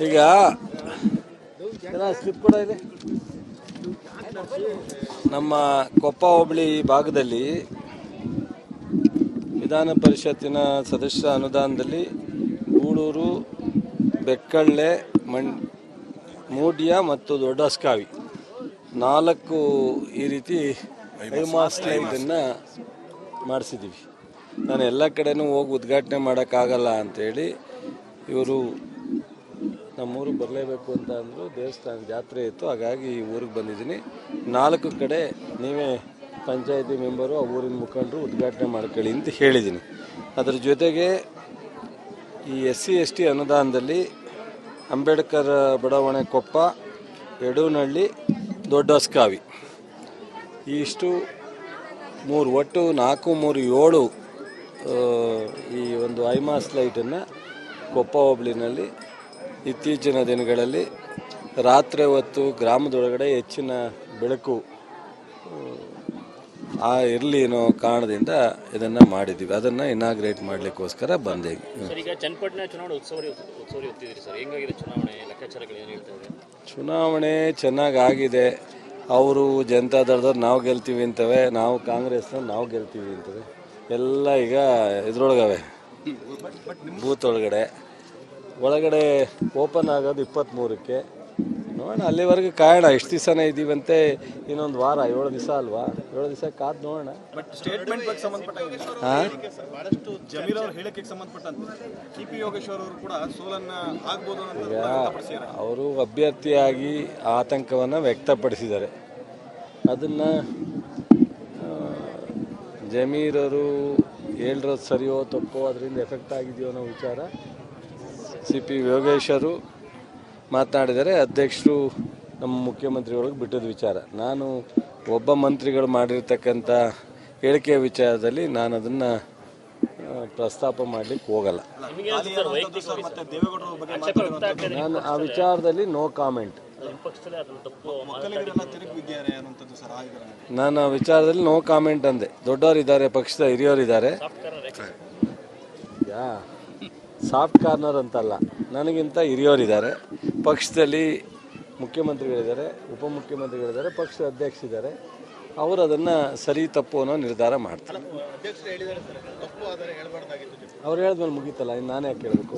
ಈಗ ಸ್ಲಿಪ್ ಕೂಡ ಇದೆ. ನಮ್ಮ ಕೊಪ್ಪ ಹೋಬಳಿ ಭಾಗದಲ್ಲಿ ವಿಧಾನ ಪರಿಷತ್ತಿನ ಸದಸ್ಯರ ಅನುದಾನದಲ್ಲಿ ಗೂಳೂರು, ಬೆಕ್ಕಳ್ಳೆ, ಮೂಡ್ಯ ಮತ್ತು ದೊಡ್ಡಸ್ಕಾವಿ 4 ಈ ರೀತಿ ಐಮಾಸ್ ಲೈಟನ್ನು ಮಾಡಿಸಿದ್ದೀವಿ. ನಾನು ಎಲ್ಲ ಕಡೆನೂ ಹೋಗಿ ಉದ್ಘಾಟನೆ ಮಾಡೋಕ್ಕಾಗಲ್ಲ ಅಂಥೇಳಿ ಇವರು ನಮ್ಮೂರಿಗೆ ಬರಲೇಬೇಕು ಅಂತ ಅಂದರು. ದೇವಸ್ಥಾನ ಜಾತ್ರೆ ಇತ್ತು, ಹಾಗಾಗಿ ಈ ಊರಿಗೆ ಬಂದಿದ್ದೀನಿ. 4 ಕಡೆ ನೀವೇ ಪಂಚಾಯತಿ ಮೆಂಬರು, ಆ ಊರಿನ ಮುಖಂಡರು ಉದ್ಘಾಟನೆ ಮಾಡ್ಕೊಳ್ಳಿ ಅಂತ ಹೇಳಿದ್ದೀನಿ. ಅದರ ಜೊತೆಗೆ ಈ SC ST ಅನುದಾನದಲ್ಲಿ ಅಂಬೇಡ್ಕರ್ ಬಡಾವಣೆ ಕೊಪ್ಪ, ಯಡೂನಹಳ್ಳಿ, ದೊಡ್ಡಸ್ಕಾವಿ ಇಷ್ಟು 3 ಒಟ್ಟು 4, 3, 7 ಈ ಒಂದು ಐಮಾಸ್ ಲೈಟನ್ನು ಕೊಪ್ಪ ಹೋಬಳಿನಲ್ಲಿ ಇತ್ತೀಚಿನ ದಿನಗಳಲ್ಲಿ ರಾತ್ರಿ ಹೊತ್ತು ಗ್ರಾಮದೊಳಗಡೆ ಹೆಚ್ಚಿನ ಬೆಳಕು ಇರಲಿ ಅನ್ನೋ ಕಾರಣದಿಂದ ಇದನ್ನು ಮಾಡಿದ್ದೀವಿ. ಅದನ್ನು ಇನಾಗ್ರೇಟ್ ಮಾಡಲಿಕ್ಕೋಸ್ಕರ ಬಂದೆ. ಚುನಾವಣೆ ಚೆನ್ನಾಗಾಗಿದೆ. ಅವರು ಜನತಾದಳದವ್ರು ನಾವು ಗೆಲ್ತೀವಿ ಅಂತವೆ, ನಾವು ಕಾಂಗ್ರೆಸ್ನ ನಾವು ಗೆಲ್ತೀವಿ ಅಂತವೆ. ಎಲ್ಲ ಈಗ ಇದ್ರೊಳಗವೆ ಬೂತ್ ಒಳಗಡೆ ಓಪನ್ ಆಗೋದು 23ಕ್ಕೆ. ನೋಡೋಣ, ಅಲ್ಲಿವರೆಗೂ ಕಾಯೋಣ. ಎಷ್ಟು ದಿವಸನೇ ಇದ್ದೀವಂತೆ, ಇನ್ನೊಂದು ವಾರ, 7 ದಿವಸ ಅಲ್ವಾ, 7 ದಿವಸ ಕಾದು ನೋಡೋಣ. ಅವರು ಅಭ್ಯರ್ಥಿಯಾಗಿ ಆತಂಕವನ್ನು ವ್ಯಕ್ತಪಡಿಸಿದ್ದಾರೆ. ಅದನ್ನು ಜಮೀರರು ಹೇಳಿರೋದು ಸರಿಯೋ ತಪ್ಪೋ, ಅದರಿಂದ ಎಫೆಕ್ಟ್ ಆಗಿದೆಯೋ ಅನ್ನೋ ವಿಚಾರ CP ಯೋಗೇಶ್ವರು ಮಾತನಾಡಿದರೆ, ಅಧ್ಯಕ್ಷರು ನಮ್ಮ ಮುಖ್ಯಮಂತ್ರಿಗಳಿಗೆ ಬಿಟ್ಟದ ವಿಚಾರ. ನಾನು ಒಬ್ಬ ಮಂತ್ರಿಗಳು ಮಾಡಿರ್ತಕ್ಕಂಥ ಹೇಳಿಕೆಯ ವಿಚಾರದಲ್ಲಿ ನಾನು ಅದನ್ನು ಪ್ರಸ್ತಾಪ ಮಾಡಲಿಕ್ಕೆ ಹೋಗಲ್ಲ. ನಾನು ಆ ವಿಚಾರದಲ್ಲಿ ನೋ ಕಾಮೆಂಟ್. ನಾನು ಆ ವಿಚಾರದಲ್ಲಿ ನೋ ಕಾಮೆಂಟ್ ಅಂದೆ. ದೊಡ್ಡವರಿದ್ದಾರೆ, ಪಕ್ಷದ ಹಿರಿಯವರಿದ್ದಾರೆ. ಸಾಫ್ಟ್ ಕಾರ್ನರ್ ಅಂತಲ್ಲ, ನನಗಿಂತ ಹಿರಿಯವರಿದ್ದಾರೆ ಪಕ್ಷದಲ್ಲಿ. ಮುಖ್ಯಮಂತ್ರಿಗಳಿದ್ದಾರೆ, ಉಪಮುಖ್ಯಮಂತ್ರಿಗಳಿದ್ದಾರೆ, ಪಕ್ಷದ ಅಧ್ಯಕ್ಷರಿದ್ದಾರೆ. ಅವರು ಅದನ್ನು ಸರಿ ತಪ್ಪು ಅನ್ನೋ ನಿರ್ಧಾರ ಮಾಡ್ತಾರೆ. ಅವ್ರು ಹೇಳಿದ್ಮೇಲೆ ಮುಗೀತಲ್ಲ, ಇನ್ನು ನಾನು ಯಾಕೆ ಹೇಳಬೇಕು?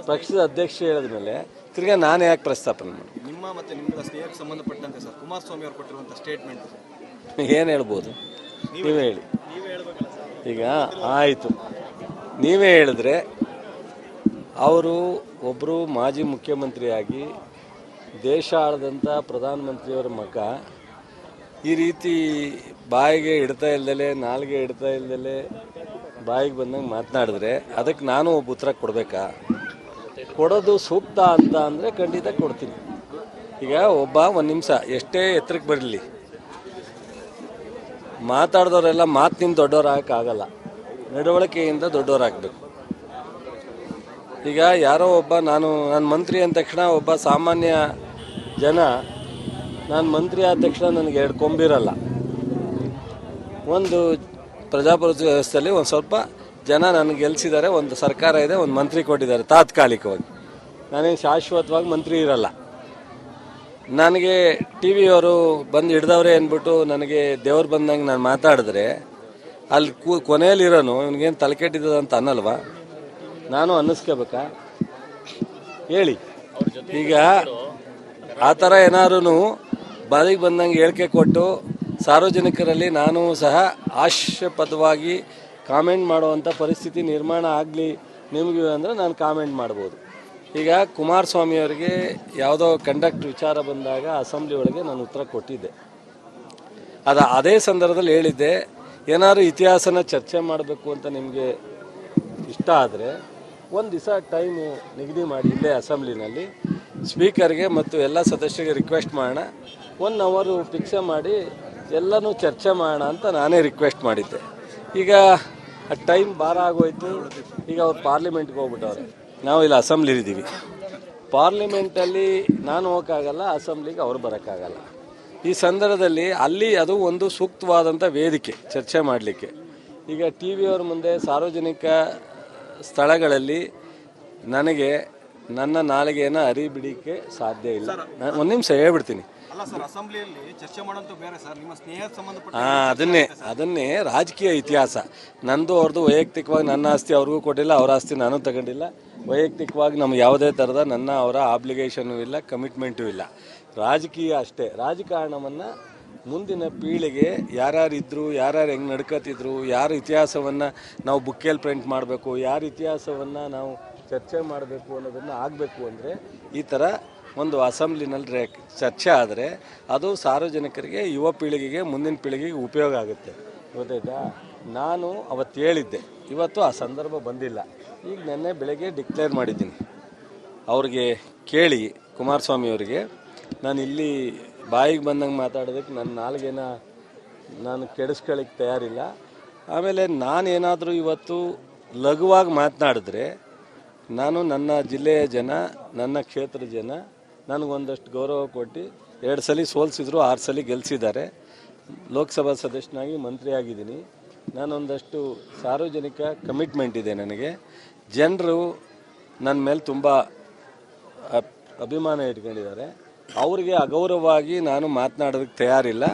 ಪಕ್ಷದ ಅಧ್ಯಕ್ಷ ಹೇಳಿದ್ಮೇಲೆ ತಿರ್ಗಾ ನಾನು ಯಾಕೆ ಪ್ರಸ್ತಾಪನೆ ಮಾಡಿ? ನಿಮ್ಮ ಮತ್ತು ನಿಮ್ಮ ಸ್ನೇಹಕ್ಕೆ ಸಂಬಂಧಪಟ್ಟಂತೆ ಸರ್, ಕುಮಾರಸ್ವಾಮಿ ಅವರು ಕೊಟ್ಟಿರುವಂಥ ಸ್ಟೇಟ್ಮೆಂಟ್ ಏನು ಹೇಳ್ಬೋದು? ನೀವೇ ಹೇಳಿ. ಈಗ ಆಯಿತು, ನೀವೇ ಹೇಳಿದ್ರೆ, ಅವರು ಒಬ್ಬರು ಮಾಜಿ ಮುಖ್ಯಮಂತ್ರಿಯಾಗಿ ದೇಶ ಆಳದಂಥ ಪ್ರಧಾನಮಂತ್ರಿಯವರ ಮಗ ಈ ರೀತಿ ಬಾಯಿಗೆ ಇಡ್ತಾ ಇಲ್ದಲೆ, ನಾಲ್ಗೆ ಇಡ್ತಾ ಇಲ್ದಲೆ ಬಾಯಿಗೆ ಬಂದಂಗೆ ಮಾತನಾಡಿದ್ರೆ ಅದಕ್ಕೆ ನಾನು ಒಬ್ಬ ಉತ್ತರ ಕೊಡಬೇಕಾ? ಕೊಡೋದು ಸೂಕ್ತ ಅಂತ ಅಂದರೆ ಖಂಡಿತ ಕೊಡ್ತೀನಿ. ಈಗ ಒಬ್ಬ 1 ನಿಮಿಷ ಎಷ್ಟೇ ಎತ್ತರಕ್ಕೆ ಬರಲಿ, ಮಾತಾಡಿದವರೆಲ್ಲ ಮಾತಿನಿಂದ ದೊಡ್ಡವರಾಗಕ್ಕಾಗಲ್ಲ, ನಡವಳಿಕೆಯಿಂದ ದೊಡ್ಡವರಾಗಬೇಕು. ಈಗ ಯಾರೋ ಒಬ್ಬ ನಾನು ಮಂತ್ರಿ ಅಂದ ತಕ್ಷಣ ಒಬ್ಬ ಸಾಮಾನ್ಯ ಜನ, ನಾನು ಮಂತ್ರಿ ಆದ ತಕ್ಷಣ ನನಗೆ 2 ಕೊಂಬಿರಲ್ಲ. ಒಂದು ಪ್ರಜಾಪ್ರಭುತ್ವ ವ್ಯವಸ್ಥೆಯಲ್ಲಿ ಒಂದು ಸ್ವಲ್ಪ ಜನ ನನಗೆ ಗೆಲ್ಲಿಸಿದ್ದಾರೆ, ಒಂದು ಸರ್ಕಾರ ಇದೆ, ಒಂದು ಮಂತ್ರಿ ಕೊಟ್ಟಿದ್ದಾರೆ ತಾತ್ಕಾಲಿಕವಾಗಿ. ನಾನೇನು ಶಾಶ್ವತವಾಗಿ ಮಂತ್ರಿ ಇರಲ್ಲ. ನನಗೆ TV ಯವರು ಬಂದು ಹಿಡ್ದವ್ರೆ ಅಂದ್ಬಿಟ್ಟು ನನಗೆ ದೇವ್ರು ಬಂದಂಗೆ ನಾನು ಮಾತಾಡಿದ್ರೆ ಅಲ್ಲಿ ಕೊನೆಯಲ್ಲಿರೋನು ಇವನಿಗೇನು ತಲೆ ಕೆಟ್ಟಿದ್ದದ ಅಂತ ಅನ್ನಲ್ವಾ? ನಾನು ಅನ್ನಿಸ್ಕೋಬೇಕಾ? ಹೇಳಿ. ಈಗ ಆ ಥರ ಏನಾದ್ರು ಬಾಯಿಗೆ ಬಂದಂಗೆ ಹೇಳಿಕೆ ಕೊಟ್ಟು ಸಾರ್ವಜನಿಕರಲ್ಲಿ ನಾನು ಸಹ ಹಾಸ್ಯಪದವಾಗಿ ಕಾಮೆಂಟ್ ಮಾಡುವಂಥ ಪರಿಸ್ಥಿತಿ ನಿರ್ಮಾಣ ಆಗಲಿ ನಿಮಗೆ ಅಂದರೆ ನಾನು ಕಾಮೆಂಟ್ ಮಾಡ್ಬೋದು. ಈಗ ಕುಮಾರಸ್ವಾಮಿಯವರಿಗೆ ಯಾವುದೋ ಕಂಡಕ್ಟ್ ವಿಚಾರ ಬಂದಾಗ ಅಸೆಂಬ್ಲಿ ಒಳಗೆ ನಾನು ಉತ್ತರ ಕೊಟ್ಟಿದ್ದೆ. ಅದೇ ಸಂದರ್ಭದಲ್ಲಿ ಹೇಳಿದ್ದೆ, ಏನಾದ್ರು ಇತಿಹಾಸನ ಚರ್ಚೆ ಮಾಡಬೇಕು ಅಂತ ನಿಮಗೆ ಇಷ್ಟ ಆದರೆ ಒಂದು ದಿವಸ ಟೈಮು ನಿಗದಿ ಮಾಡಿ ಇಲ್ಲೇ ಅಸೆಂಬ್ಲಿನಲ್ಲಿ ಸ್ಪೀಕರ್ಗೆ ಮತ್ತು ಎಲ್ಲ ಸದಸ್ಯರಿಗೆ ರಿಕ್ವೆಸ್ಟ್ ಮಾಡೋಣ, 1 ಅವರ್ ಫಿಕ್ಸ್ ಮಾಡಿ ಎಲ್ಲನೂ ಚರ್ಚೆ ಮಾಡೋಣ ಅಂತ ನಾನೇ ರಿಕ್ವೆಸ್ಟ್ ಮಾಡಿದ್ದೆ. ಈಗ ಆ ಟೈಮ್ ಭಾರ ಆಗೋಯ್ತು. ಈಗ ಅವ್ರು ಪಾರ್ಲಿಮೆಂಟ್ಗೆ ಹೋಗ್ಬಿಟ್ಟವ್ರೆ, ನಾವು ಇಲ್ಲಿ ಅಸೆಂಬ್ಲಿ ಇದ್ದೀವಿ. ಪಾರ್ಲಿಮೆಂಟಲ್ಲಿ ನಾನು ಹೋಗೋಕ್ಕಾಗಲ್ಲ, ಅಸೆಂಬ್ಲಿಗೆ ಅವ್ರು ಬರೋಕ್ಕಾಗಲ್ಲ. ಈ ಸಂದರ್ಭದಲ್ಲಿ ಅಲ್ಲಿ ಅದು ಒಂದು ಸೂಕ್ತವಾದಂಥ ವೇದಿಕೆ ಚರ್ಚೆ ಮಾಡಲಿಕ್ಕೆ. ಈಗ TV ಅವ್ರ ಮುಂದೆ ಸಾರ್ವಜನಿಕ ಸ್ಥಳಗಳಲ್ಲಿ ನನಗೆ ನನ್ನ ನಾಲಿಗೆಯನ್ನು ಅರಿಬಿಡಿಕೆ ಸಾಧ್ಯ ಇಲ್ಲ. ನಾನು ಒಂದು ನಿಮಿಷ ಹೇಳ್ಬಿಡ್ತೀನಿ. ಅಲ್ಲ ಸರ್, ಅಸೆಂಬ್ಲಿಯಲ್ಲಿ ಚರ್ಚೆ ಮಾಡೋಂಥ ಬೇರೆ ಸರ್, ನಿಮ್ಮ ಸ್ನೇಹದ ಸಂಬಂಧಪಟ್ಟ ಅದನ್ನೇ ರಾಜಕೀಯ ಇತಿಹಾಸ. ನಂದು ಅವ್ರದ್ದು ವೈಯಕ್ತಿಕವಾಗಿ ನನ್ನ ಆಸ್ತಿ ಅವ್ರಿಗೂ ಕೊಟ್ಟಿಲ್ಲ, ಅವರ ಆಸ್ತಿ ನಾನು ತಗೊಂಡಿಲ್ಲ. ವೈಯಕ್ತಿಕವಾಗಿ ನಮ್ಗೆ ಯಾವುದೇ ಥರದ ನನ್ನ ಅವರ ಆಬ್ಲಿಗೇಷನು ಇಲ್ಲ, ಕಮಿಟ್ಮೆಂಟು ಇಲ್ಲ. ರಾಜಕೀಯ ಅಷ್ಟೇ. ರಾಜಕಾರಣವನ್ನು ಮುಂದಿನ ಪೀಳಿಗೆ ಯಾರ್ಯಾರಿದ್ರು, ಯಾರ್ಯಾರು ಹೆಂಗೆ ನಡ್ಕೋತಿದ್ರು, ಯಾರ ಇತಿಹಾಸವನ್ನು ನಾವು ಬುಕ್ಕಲ್ಲಿ ಪ್ರಿಂಟ್ ಮಾಡಬೇಕು, ಯಾರ ಇತಿಹಾಸವನ್ನು ನಾವು ಚರ್ಚೆ ಮಾಡಬೇಕು ಅನ್ನೋದನ್ನು ಆಗಬೇಕು ಅಂದರೆ ಈ ಥರ ಒಂದು ಅಸೆಂಬ್ಲಿನಲ್ಲಿ ಚರ್ಚೆ ಆದರೆ ಅದು ಸಾರ್ವಜನಿಕರಿಗೆ, ಯುವ ಪೀಳಿಗೆಗೆ, ಮುಂದಿನ ಪೀಳಿಗೆಗೆ ಉಪಯೋಗ ಆಗುತ್ತೆ. ಗೊತ್ತಾಯ್ತಾ? ನಾನು ಅವತ್ತು ಹೇಳಿದ್ದೆ, ಇವತ್ತು ಆ ಸಂದರ್ಭ ಬಂದಿಲ್ಲ. ಈಗ ನೆನ್ನೆ ಬೆಳಗ್ಗೆ ಡಿಕ್ಲೇರ್ ಮಾಡಿದ್ದೀನಿ ಅವ್ರಿಗೆ ಕೇಳಿ, ಕುಮಾರಸ್ವಾಮಿ ಅವರಿಗೆ. ನಾನು ಇಲ್ಲಿ ಬಾಯಿಗೆ ಬಂದಂಗೆ ಮಾತಾಡೋದಕ್ಕೆ ನನ್ನ ನಾಲ್ಗೆನ ನಾನು ಕೆಡಿಸ್ಕೊಳ್ಳಿಕ್ಕೆ ತಯಾರಿಲ್ಲ. ಆಮೇಲೆ ನಾನೇನಾದರೂ ಇವತ್ತು ಲಘುವಾಗಿ ಮಾತನಾಡಿದ್ರೆ ನಾನು ನನ್ನ ಜಿಲ್ಲೆಯ ಜನ, ನನ್ನ ಕ್ಷೇತ್ರದ ಜನ ನನಗೊಂದಷ್ಟು ಗೌರವ ಕೊಟ್ಟು 2 ಸಲ ಸೋಲಿಸಿದ್ರು, 6 ಸಲ ಗೆಲ್ಲಿಸಿದ್ದಾರೆ. ಲೋಕಸಭಾ ಸದಸ್ಯನಾಗಿ ಮಂತ್ರಿ ಆಗಿದ್ದೀನಿ. ನಾನೊಂದಷ್ಟು ಸಾರ್ವಜನಿಕ ಕಮಿಟ್ಮೆಂಟ್ ಇದೆ ನನಗೆ. ಜನರು ನನ್ನ ಮೇಲೆ ತುಂಬ ಅಭಿಮಾನ ಇಟ್ಕೊಂಡಿದ್ದಾರೆ. ಅವ್ರಿಗೆ ಅಗೌರವವಾಗಿ ನಾನು ಮಾತನಾಡೋದಕ್ಕೆ ತಯಾರಿಲ್ಲ.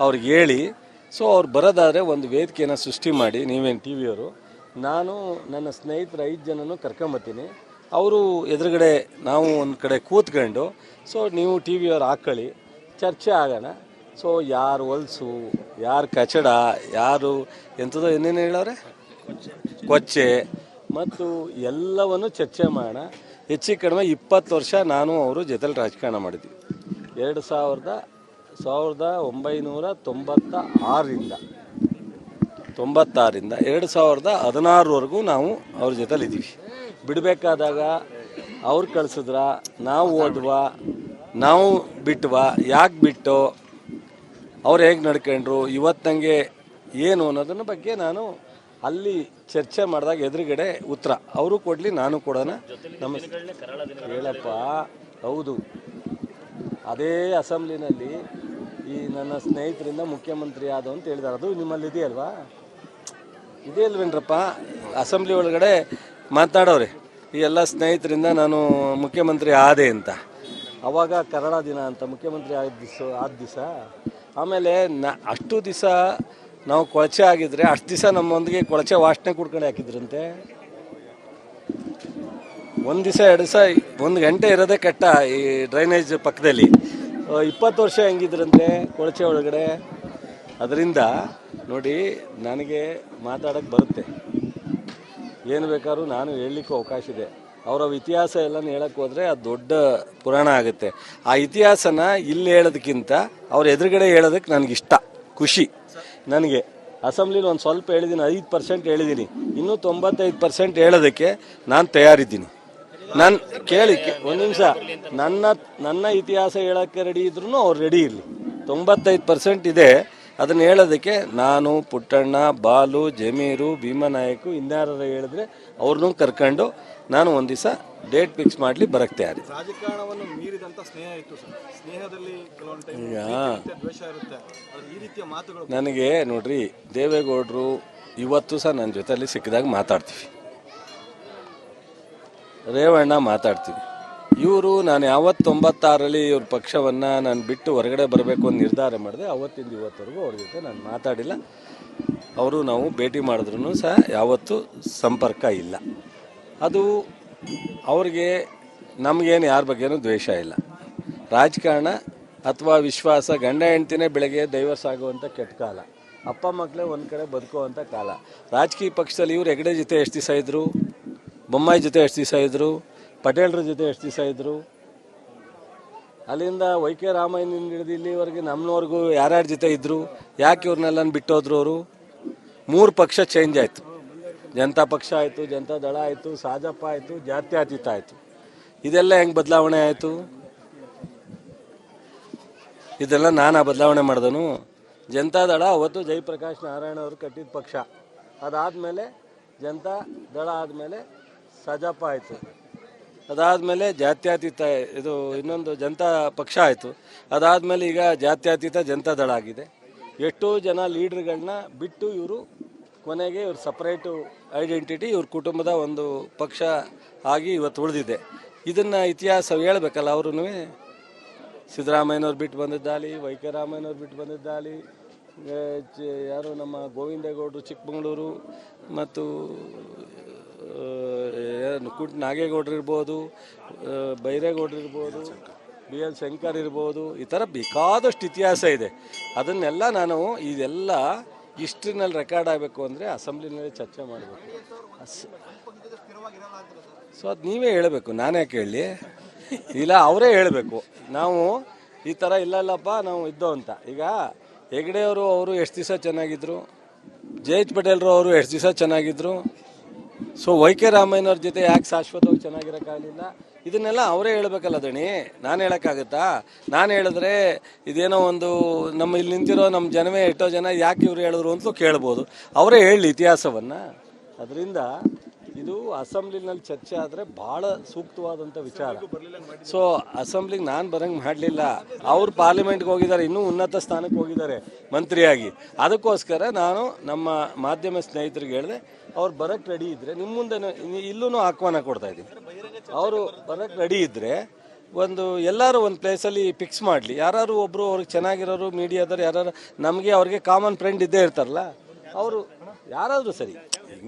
ಅವ್ರಿಗೆ ಹೇಳಿ, ಸೊ ಅವ್ರು ಬರೋದಾದರೆ ಒಂದು ವೇದಿಕೆಯನ್ನು ಸೃಷ್ಟಿ ಮಾಡಿ, ನೀವೇನು ಟಿ ವಿಯವರು, ನಾನು ನನ್ನ ಸ್ನೇಹಿತರು 5 ಜನನೂ ಕರ್ಕೊಂಬತ್ತೀನಿ. ಅವರು ಎದುರುಗಡೆ ನಾವು ಒಂದು ಕಡೆ ಕೂತ್ಕೊಂಡು, ಸೊ ನೀವು ಟಿ ವಿಯವ್ರು ಹಾಕ್ಕೊಳ್ಳಿ, ಚರ್ಚೆ ಆಗೋಣ. ಸೊ ಯಾರು ಹೊಲ್ಸು, ಯಾರು ಕಚಡ, ಯಾರು ಎಂಥದೋ ಏನೇನು ಹೇಳೋರೆ, ಕೊಚ್ಚೆ ಮತ್ತು ಎಲ್ಲವನ್ನು ಚರ್ಚೆ ಮಾಡೋಣ. ಹೆಚ್ಚು ಕಡಿಮೆ 20 ವರ್ಷ ನಾನು ಅವರು ಜೊತೆಲಿ ರಾಜಕಾರಣ ಮಾಡಿದ್ವಿ. 1996ರಿಂದ 2016ವರೆಗೂ ನಾವು ಅವ್ರ ಜೊತೆಲಿದ್ದೀವಿ. ಬಿಡಬೇಕಾದಾಗ ಅವ್ರು ಕಳಿಸಿದ್ರ, ನಾವು ಹೋದ್ವಾ, ನಾವು ಬಿಟ್ವಾ, ಯಾಕೆ ಬಿಟ್ಟು, ಅವ್ರು ಹೇಗೆ ನಡ್ಕೊಂಡ್ರು, ಇವತ್ತು ನನಗೆ ಏನು ಅನ್ನೋದನ್ನ ಬಗ್ಗೆ ನಾನು ಅಲ್ಲಿ ಚರ್ಚೆ ಮಾಡಿದಾಗ ಎದುರುಗಡೆ ಉತ್ತರ ಅವರು ಕೊಡಲಿ, ನಾನು ಕೊಡೋಣ. ನಮ್ಮ ಹೇಳಪ್ಪ, ಹೌದು, ಅದೇ ಅಸೆಂಬ್ಲಿನಲ್ಲಿ ಈ ನನ್ನ ಸ್ನೇಹಿತರಿಂದ ಮುಖ್ಯಮಂತ್ರಿ ಆದ ಅಂತ ಹೇಳಿದಾರೆ. ಅದು ನಿಮ್ಮಲ್ಲಿ ಇದೆಯಲ್ವಾ? ಇದೇ ಅಲ್ವೇನ್ರಪ್ಪ? ಅಸೆಂಬ್ಲಿ ಒಳಗಡೆ ಮಾತಾಡೋರೆ, ಈ ಎಲ್ಲ ಸ್ನೇಹಿತರಿಂದ ನಾನು ಮುಖ್ಯಮಂತ್ರಿ ಆದೆ ಅಂತ. ಅವಾಗ ಕರಾಳ ದಿನ ಅಂತ ಮುಖ್ಯಮಂತ್ರಿ ಆದ ದಿವಸ. ಆಮೇಲೆ ಅಷ್ಟು ದಿವಸ ನಾವು ಕೊಳಚೆ ಆಗಿದ್ರೆ ಅಷ್ಟು ದಿವಸ ನಮ್ಮೊಂದಿಗೆ ಕೊಳಚೆ ವಾಸನೆ ಕುಡ್ಕೊಂಡು ಹಾಕಿದ್ರಂತೆ. 1 ದಿವಸ 2 ದಿವಸ 1 ಗಂಟೆ ಇರೋದೇ ಕಟ್ಟ ಈ ಡ್ರೈನೇಜ್ ಪಕ್ಕದಲ್ಲಿ. 20 ವರ್ಷ ಹೆಂಗಿದ್ರಂತೆ ಕೊಳಚೆ ಒಳಗಡೆ. ಅದರಿಂದ ನೋಡಿ, ನನಗೆ ಮಾತಾಡೋಕ್ಕೆ ಬರುತ್ತೆ, ಏನು ಬೇಕಾದ್ರೂ ನಾನು ಹೇಳಲಿಕ್ಕೂ ಅವಕಾಶ ಇದೆ. ಅವರ ಇತಿಹಾಸ ಎಲ್ಲನೂ ಹೇಳಕ್ಕೆ ಹೋದರೆ ಅದು ದೊಡ್ಡ ಪುರಾಣ ಆಗುತ್ತೆ. ಆ ಇತಿಹಾಸನ ಇಲ್ಲಿ ಹೇಳೋದಕ್ಕಿಂತ ಅವ್ರ ಎದುರುಗಡೆ ಹೇಳೋದಕ್ಕೆ ನನಗಿಷ್ಟ, ಖುಷಿ. ನನಗೆ ಅಸೆಂಬ್ಲಿಲಿ ಒಂದು ಸ್ವಲ್ಪ ಹೇಳಿದ್ದೀನಿ, 5% ಹೇಳಿದ್ದೀನಿ, ಇನ್ನೂ 95% ಹೇಳೋದಕ್ಕೆ ನಾನು ತಯಾರಿದ್ದೀನಿ. ನಾನು ಕೇಳಿ ಒಂದು ನಿಮಿಷ, ನನ್ನ ಇತಿಹಾಸ ಹೇಳೋಕ್ಕೆ ರೆಡಿ ಇದ್ರೂ ಅವ್ರು ರೆಡಿ ಇರಲಿ. 95% ಇದೆ, ಅದನ್ನು ಹೇಳೋದಕ್ಕೆ ನಾನು, ಪುಟ್ಟಣ್ಣ, ಬಾಲು, ಜಮೀರು, ಭೀಮನಾಯಕು, ಇನ್ಯಾರು ಹೇಳಿದ್ರೆ ಅವ್ರನ್ನೂ ಕರ್ಕೊಂಡು ನಾನು ಒಂದು ದಿವಸ ಡೇಟ್ ಫಿಕ್ಸ್ ಮಾಡಲಿ, ಬರಕ್ಕೆ ತಯಾರಿ. ರಾಜಕಾರಣವನ್ನು ಮೀರಿದಂಥ ಸ್ನೇಹ ಇತ್ತು ಸರ್. ಸ್ನೇಹದಲ್ಲಿ ಕೆಲವೊಂದು ಟೈಮ್ ದ್ವೇಷ ಇರುತ್ತೆ, ಈ ರೀತಿಯ ಮಾತುಗಳು. ನನಗೆ ನೋಡ್ರಿ, ದೇವೇಗೌಡರು ಇವತ್ತು ಸಹ ನನ್ನ ಜೊತೆಯಲ್ಲಿ ಸಿಕ್ಕಿದಾಗ ಮಾತಾಡ್ತೀವಿ, ರೇವಣ್ಣ ಮಾತಾಡ್ತೀವಿ. ಇವರು ನಾನು ಯಾವತ್ತು 96ರಲ್ಲಿ ಇವ್ರ ಪಕ್ಷವನ್ನು ನಾನು ಬಿಟ್ಟು ಹೊರಗಡೆ ಬರಬೇಕು ಅಂತ ನಿರ್ಧಾರ ಮಾಡಿದೆ, ಅವತ್ತಿಂದ ಇವತ್ತವರೆಗೂ ಅವ್ರ ಜೊತೆ ನಾನು ಮಾತಾಡಿಲ್ಲ. ಅವರು ನಾವು ಭೇಟಿ ಮಾಡಿದ್ರೂ ಸಹ ಯಾವತ್ತೂ ಸಂಪರ್ಕ ಇಲ್ಲ. ಅದು ಅವ್ರಿಗೆ ನಮಗೇನು ಯಾರ ಬಗ್ಗೆನೂ ದ್ವೇಷ ಇಲ್ಲ. ರಾಜಕಾರಣ ಅಥವಾ ವಿಶ್ವಾಸ, ಗಂಡ ಹೆಂಡ್ತಿನೇ ಬೆಳಗ್ಗೆ ಡೈವರ್ಸ್ ಆಗುವಂಥ ಕೆಟ್ಟ ಕಾಲ, ಅಪ್ಪ ಮಕ್ಕಳೇ ಒಂದು ಕಡೆ ಬದುಕುವಂಥ ಕಾಲ. ರಾಜಕೀಯ ಪಕ್ಷದಲ್ಲಿ ಇವ್ರು ಹೆಗಡೆ ಜೊತೆ ಎಷ್ಟು ದಿವಸ ಇದ್ದರು, ಬೊಮ್ಮಾಯಿ ಜೊತೆ ಎಷ್ಟು ದಿವಸ ಇದ್ದರು, ಪಟೇಲ್ರ ಜೊತೆ ಎಷ್ಟು ದಿವಸ ಇದ್ದರು, ಅಲ್ಲಿಂದ ವೈ ಕೆ ರಾಮಯ್ಯನಿಂದ ಹಿಡಿದು ಇಲ್ಲಿವರೆಗೆ ನಮ್ಮನವರೆಗೂ ಯಾರ್ಯಾರ ಜೊತೆ ಇದ್ದರು, ಯಾಕೆ ಇವ್ರನ್ನೆಲ್ಲ ಬಿಟ್ಟೋದ್ರು ಅವರು? 3 ಪಕ್ಷ ಚೇಂಜ್ ಆಯಿತು. ಜನತಾ ಪಕ್ಷ ಆಯಿತು, ಜನತಾ ದಳ ಆಯಿತು, ಸಾಜಪ್ಪ ಆಯಿತು, ಜಾತ್ಯತೀತ ಆಯಿತು. ಇದೆಲ್ಲ ಹೆಂಗೆ ಬದಲಾವಣೆ ಆಯಿತು? ಇದೆಲ್ಲ ನಾನು ಬದಲಾವಣೆ ಮಾಡಿದನು. ಜನತಾ ದಳ ಅವತ್ತು ಜಯಪ್ರಕಾಶ್ ನಾರಾಯಣ ಅವರು ಕಟ್ಟಿದ ಪಕ್ಷ. ಅದಾದಮೇಲೆ ಜನತಾ ದಳ ಆದಮೇಲೆ ಸಾಜಪ್ಪ ಆಯಿತು. ಅದಾದಮೇಲೆ ಜಾತ್ಯತೀತ, ಇದು ಇನ್ನೊಂದು ಜನತಾ ಪಕ್ಷ ಆಯಿತು. ಅದಾದಮೇಲೆ ಈಗ ಜಾತ್ಯತೀತ ಜನತಾ ದಳ ಆಗಿದೆ. ಎಷ್ಟೋ ಜನ ಲೀಡ್ರ್ಗಳನ್ನ ಬಿಟ್ಟು ಇವರು ಕೊನೆಗೆ ಇವ್ರ ಸಪ್ರೇಟು ಐಡೆಂಟಿಟಿ ಇವ್ರ ಕುಟುಂಬದ ಒಂದು ಪಕ್ಷ ಆಗಿ ಇವತ್ತು ಉಳಿದಿದೆ. ಇದನ್ನು ಇತಿಹಾಸ ಹೇಳ್ಬೇಕಲ್ಲ. ಅವ್ರೂ ಸಿದ್ದರಾಮಯ್ಯನವ್ರು ಬಿಟ್ಟು ಬಂದಿದ್ದಾಲಿ, ವೈ.ಕೆ. ರಾಮಯ್ಯನವ್ರು ಬಿಟ್ಟು ಬಂದಿದ್ದಾಲಿ, ಯಾರು ನಮ್ಮ ಗೋವಿಂದೇಗೌಡರು ಚಿಕ್ಕಮಗಳೂರು ಮತ್ತು ನಾಗೇಗೌಡರು ಇರ್ಬೋದು, ಬೈರೇಗೌಡರು ಇರ್ಬೋದು, BL ಶಂಕರ್ ಇರ್ಬೋದು. ಈ ಥರ ಬೇಕಾದಷ್ಟು ಇತಿಹಾಸ ಇದೆ. ಅದನ್ನೆಲ್ಲ ನಾನು ಇದೆಲ್ಲ ಹಿಸ್ಟ್ರಿನಲ್ಲಿ ರೆಕಾರ್ಡ್ ಆಗಬೇಕು ಅಂದರೆ ಅಸೆಂಬ್ಲಿನಲ್ಲಿ ಚರ್ಚೆ ಮಾಡಬೇಕು. ಸೊ ಅದು ನೀವೇ ಹೇಳಬೇಕು, ನಾನೇ ಕೇಳಲಿ, ಇಲ್ಲ ಅವರೇ ಹೇಳಬೇಕು. ನಾವು ಈ ಥರ ಇಲ್ಲಲ್ಲಪ್ಪ ನಾವು ಇದ್ದೋ ಅಂತ. ಈಗ ಹೆಗ್ಡೆಯವರು ಅವರು ಎಷ್ಟು ದಿವಸ ಚೆನ್ನಾಗಿದ್ರು, ಜಯಂತ್ ಪಟೇಲ್ರು ಅವರು ಎಷ್ಟು ದಿವಸ ಚೆನ್ನಾಗಿದ್ರು. ಸೊ ವೈ.ಕೆ. ರಾಮಯ್ಯನವ್ರ ಜೊತೆ ಯಾಕೆ ಶಾಶ್ವತವಾಗಿ ಚೆನ್ನಾಗಿರೋಕ್ಕಾಗಲಿಲ್ಲ, ಇದನ್ನೆಲ್ಲ ಅವರೇ ಹೇಳ್ಬೇಕಲ್ಲ ದಣಿ. ನಾನು ಹೇಳೋಕ್ಕಾಗುತ್ತಾ? ನಾನು ಹೇಳಿದ್ರೆ ಇದೇನೋ ಒಂದು ನಮ್ಮ ಇಲ್ಲಿ ನಿಂತಿರೋ ನಮ್ಮ ಜನವೇ ಎಷ್ಟೋ ಜನ ಯಾಕೆ ಇವ್ರು ಹೇಳಿದ್ರು ಅಂತಲೂ ಕೇಳ್ಬೋದು. ಅವರೇ ಹೇಳಲಿ ಇತಿಹಾಸವನ್ನು. ಅದರಿಂದ ಇದು ಅಸೆಂಬ್ಲಿನಲ್ಲಿ ಚರ್ಚೆ ಆದರೆ ಭಾಳ ಸೂಕ್ತವಾದಂಥ ವಿಚಾರ. ಸೊ ಅಸೆಂಬ್ಲಿಗೆ ನಾನು ಬರಂಗೆ ಮಾಡಲಿಲ್ಲ, ಅವ್ರು ಪಾರ್ಲಿಮೆಂಟ್ಗೆ ಹೋಗಿದ್ದಾರೆ, ಇನ್ನೂ ಉನ್ನತ ಸ್ಥಾನಕ್ಕೆ ಹೋಗಿದ್ದಾರೆ ಮಂತ್ರಿಯಾಗಿ. ಅದಕ್ಕೋಸ್ಕರ ನಾನು ನಮ್ಮ ಮಾಧ್ಯಮ ಸ್ನೇಹಿತರಿಗೆ ಹೇಳಿದೆ, ಅವ್ರು ಬರೋಕ್ಕೆ ರೆಡಿ ಇದ್ದರೆ ನಿಮ್ಮ ಮುಂದೆ ಇಲ್ಲೂ ಆಹ್ವಾನ ಕೊಡ್ತಾಯಿದ್ದೀನಿ. ಅವರು ಬರೋಕ್ಕೆ ರೆಡಿ ಇದ್ದರೆ ಎಲ್ಲರೂ ಒಂದು ಪ್ಲೇಸಲ್ಲಿ ಫಿಕ್ಸ್ ಮಾಡಲಿ. ಯಾರು ಒಬ್ಬರು ಅವ್ರಿಗೆ ಚೆನ್ನಾಗಿರೋರು ಮೀಡಿಯಾದವ್ರು ಯಾರು ನಮಗೆ ಅವ್ರಿಗೆ ಕಾಮನ್ ಫ್ರೆಂಡ್ ಇದ್ದೇ ಇರ್ತಾರಲ್ಲ, ಅವರು ಯಾರಾದರೂ ಸರಿ,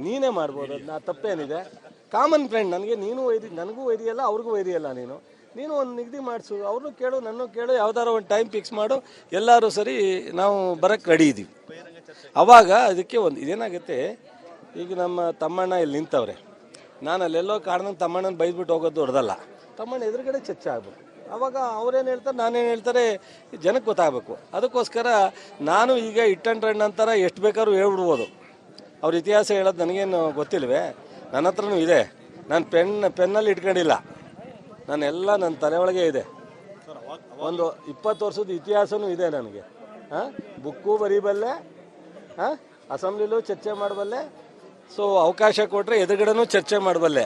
ನೀನೇ ಮಾಡ್ಬೋದು, ಅದನ್ನ ತಪ್ಪೇನಿದೆ. ಕಾಮನ್ ಫ್ರೆಂಡ್, ನನಗೆ ನೀನು ವೈರಿ, ನನಗೂ ವೈರಿಯಲ್ಲ, ಅವ್ರಿಗೂ ವೈರಿಯಲ್ಲ. ನೀನು ಒಂದು ನಿಗದಿ ಮಾಡಿಸು, ಅವ್ರನ್ನೂ ಕೇಳು, ನನ್ನೂ ಕೇಳು, ಯಾವ್ದಾರು ಒಂದು ಟೈಮ್ ಫಿಕ್ಸ್ ಮಾಡು, ಎಲ್ಲರೂ ಸರಿ ನಾವು ಬರೋಕ್ಕೆ ರೆಡಿ ಇದ್ದೀವಿ. ಆವಾಗ ಅದಕ್ಕೆ ಒಂದು ಇದೇನಾಗುತ್ತೆ, ಈಗ ನಮ್ಮ ತಮ್ಮಣ್ಣ ಇಲ್ಲಿ ನಿಂತವ್ರೆ, ನಾನು ಅಲ್ಲೆಲ್ಲೋ ಕಾರಣಕ್ಕೆ ತಮ್ಮಣ್ಣನ ಬೈದ್ಬಿಟ್ಟು ಹೋಗೋದು ದೊಡ್ಡದಲ್ಲ. ತಮ್ಮಣ್ಣ ಎದುರುಗಡೆ ಚರ್ಚೆ ಆಗಬೇಕು. ಆವಾಗ ಅವ್ರೇನು ಹೇಳ್ತಾರೆ, ನಾನೇನು ಹೇಳ್ತಾರೆ ಜನಕ್ಕೆ ಗೊತ್ತಾಗಬೇಕು. ಅದಕ್ಕೋಸ್ಕರ ನಾನು ಈಗ ಇಟ್ ಆ್ಯಂಡ್ ರನ್ ಅಂತಾರೆ ಎಷ್ಟು ಬೇಕಾದ್ರೂ ಹೇಳ್ಬಿಡ್ಬೋದು. ಅವ್ರ ಇತಿಹಾಸ ಹೇಳೋದು ನನಗೇನು ಗೊತ್ತಿಲ್ವೇ? ನನ್ನ ಹತ್ರನೂ ಇದೆ. ನಾನು ಪೆನ್ನಲ್ಲಿ ಇಟ್ಕೊಂಡಿಲ್ಲ, ನಾನೆಲ್ಲ ನನ್ನ ತಲೆ ಒಳಗೆ ಇದೆ. ಒಂದು 20 ವರ್ಷದ ಇತಿಹಾಸನೂ ಇದೆ ನನಗೆ. ಬುಕ್ಕು ಬರೀಬಲ್ಲೆ, ಅಸೆಂಬ್ಲಿಲೂ ಚರ್ಚೆ ಮಾಡಬಲ್ಲೆ. ಸೊ ಅವಕಾಶ ಕೊಟ್ಟರೆ ಎದುರುಗಡೆನೂ ಚರ್ಚೆ ಮಾಡಬಲ್ಲೆ.